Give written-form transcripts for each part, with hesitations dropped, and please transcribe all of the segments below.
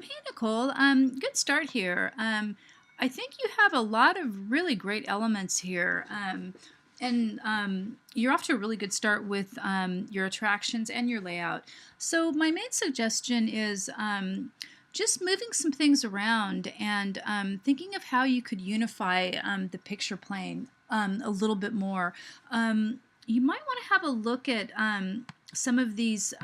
Hey Nicole, good start here. I think you have a lot of really great elements here, and you're off to a really good start with your attractions and your layout. So my main suggestion is just moving some things around and thinking of how you could unify the picture plane a little bit more. You might want to have a look at some of these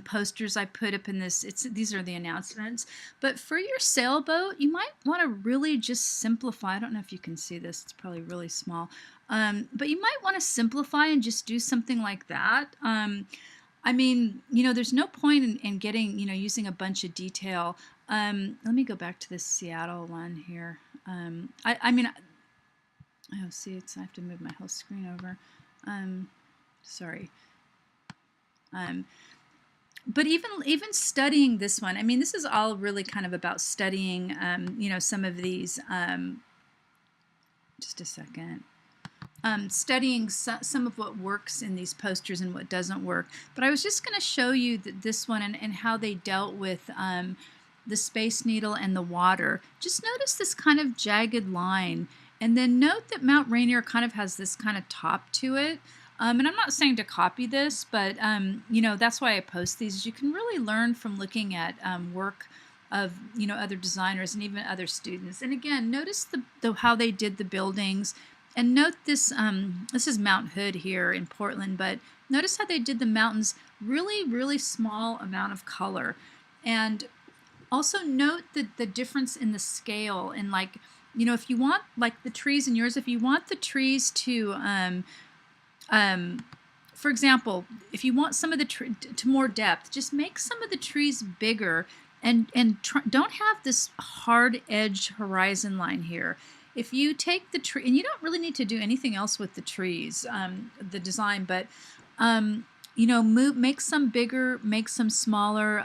posters I put up in this. These are the announcements. But for your sailboat, you might want to really just simplify. I don't know if you can see this. It's probably really small. But you might want to simplify and just do something like that. I mean, there's no point in getting, using a bunch of detail. Let me go back to this Seattle one here. I mean, oh, see, I have to move my whole screen over. Sorry. But even studying this one, I mean, this is all really kind of about studying, some of these. Just a second. Studying some of what works in these posters and what doesn't work. But I was just going to show you this one and how they dealt with the Space Needle and the water. Just notice this kind of jagged line. And then note that Mount Rainier kind of has this kind of top to it. And I'm not saying to copy this, but that's why I post these. You can really learn from looking at work of other designers and even other students. And again, notice how they did the buildings, and note this. This is Mount Hood here in Portland, but notice how they did the mountains. Really small amount of color, and also note the difference in the scale. And if you want the trees in yours, if you want the trees to for example, if you want some of the to more depth, just make some of the trees bigger and don't have this hard edge horizon line here. If you take the tree, and you don't really need to do anything else with the trees, the design, but make some bigger, make some smaller,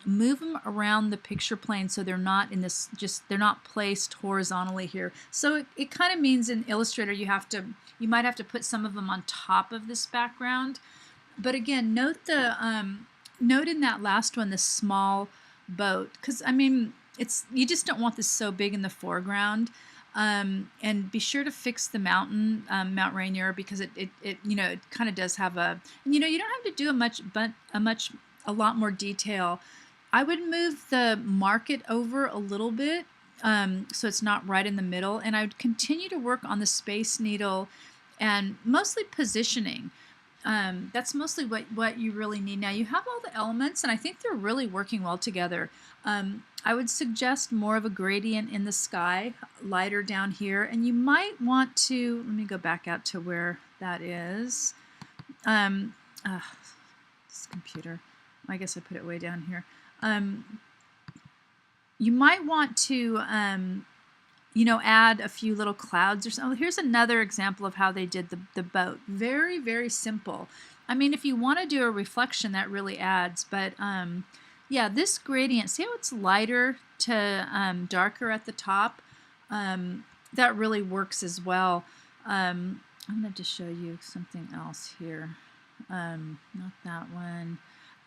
move them around the picture plane so they're not in this, they're not placed horizontally here. So it kind of means in Illustrator you might have to put some of them on top of this background. But again, note note in that last one, the small boat, because I mean, you just don't want this so big in the foreground. And be sure to fix the mountain, Mount Rainier, because it kind of does have you don't have to do a lot more detail. I would move the market over a little bit, so it's not right in the middle, and I would continue to work on the Space Needle and mostly positioning. That's mostly what you really need. Now you have all the elements, and I think they're really working well together. I would suggest more of a gradient in the sky, lighter down here, and you might want to, let me go back out to where that is. This computer, I guess I put it way down here. You might want to add a few little clouds or something. Here's another example of how they did the boat. Very simple. I mean, if you want to do a reflection, that really adds, but yeah, this gradient, see how it's lighter to darker at the top? That really works as well. I'm going to just show you something else here. Not that one.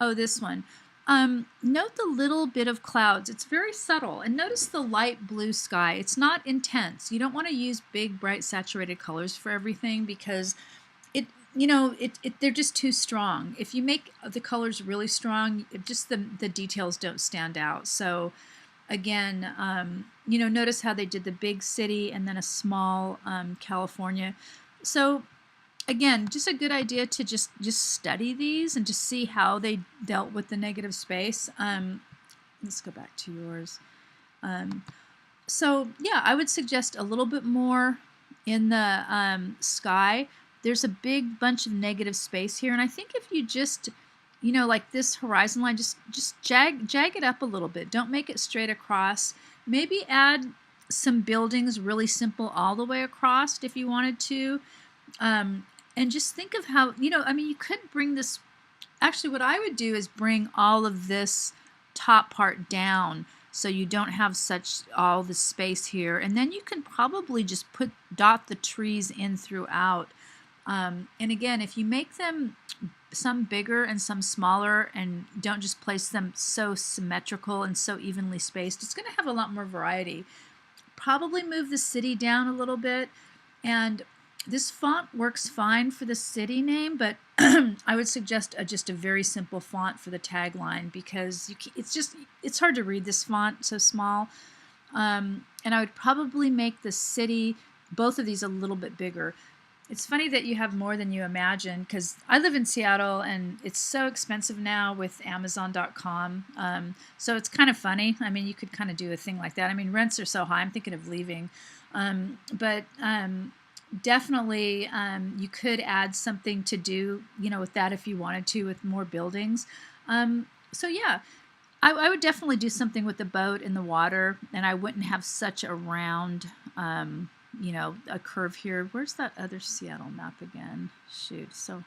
Oh, this one. Note the little bit of clouds. It's very subtle. And notice the light blue sky. It's not intense. You don't want to use big, bright, saturated colors for everything because they're just too strong. If you make the colors really strong, just the details don't stand out. So again, notice how they did the big city and then a small California. So again, just a good idea to just study these and just see how they dealt with the negative space. Let's go back to yours. So yeah, I would suggest a little bit more in the sky. There's a big bunch of negative space here, and I think if you just, like this horizon line, just jag it up a little bit. Don't make it straight across. Maybe add some buildings really simple all the way across if you wanted to. And just think of how, I mean, you could bring this, actually what I would do is bring all of this top part down so you don't have all the space here. And then you can probably just dot the trees in throughout. And again, if you make them some bigger and some smaller, and don't just place them so symmetrical and so evenly spaced. It's going to have a lot more variety. Probably move the city down a little bit, and this font works fine for the city name, but I would suggest just a very simple font for the tagline, because it's hard to read this font so small. And I would probably make the city, both of these, a little bit bigger. It's funny that you have more than you imagine, because I live in Seattle and it's so expensive now with Amazon.com. So it's kind of funny. I mean, you could kind of do a thing like that. I mean, rents are so high, I'm thinking of leaving. But definitely you could add something to do, with that if you wanted to, with more buildings. So yeah, I would definitely do something with the boat in the water, and I wouldn't have such a round, a curve here. Where's that other Seattle map again? Shoot, so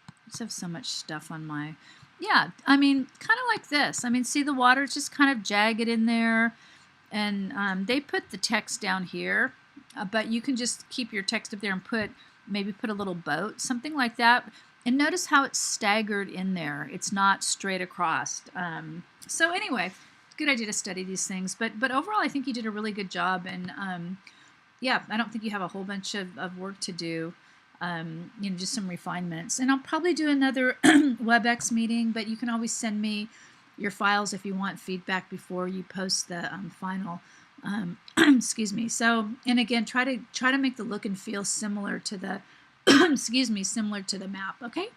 I just have so much stuff on my, yeah, I mean, kind of like this. I mean, see the water, it's just kind of jagged in there, and they put the text down here, but you can just keep your text up there and maybe put a little boat, something like that. And notice how it's staggered in there. It's not straight across. So anyway, good idea to study these things. But overall, I think you did a really good job. And yeah, I don't think you have a whole bunch of work to do. Just some refinements. And I'll probably do another WebEx meeting, but you can always send me your files if you want feedback before you post the final. Excuse me. So, and again, try to make the look and feel similar to the, excuse me, similar to the map. Okay.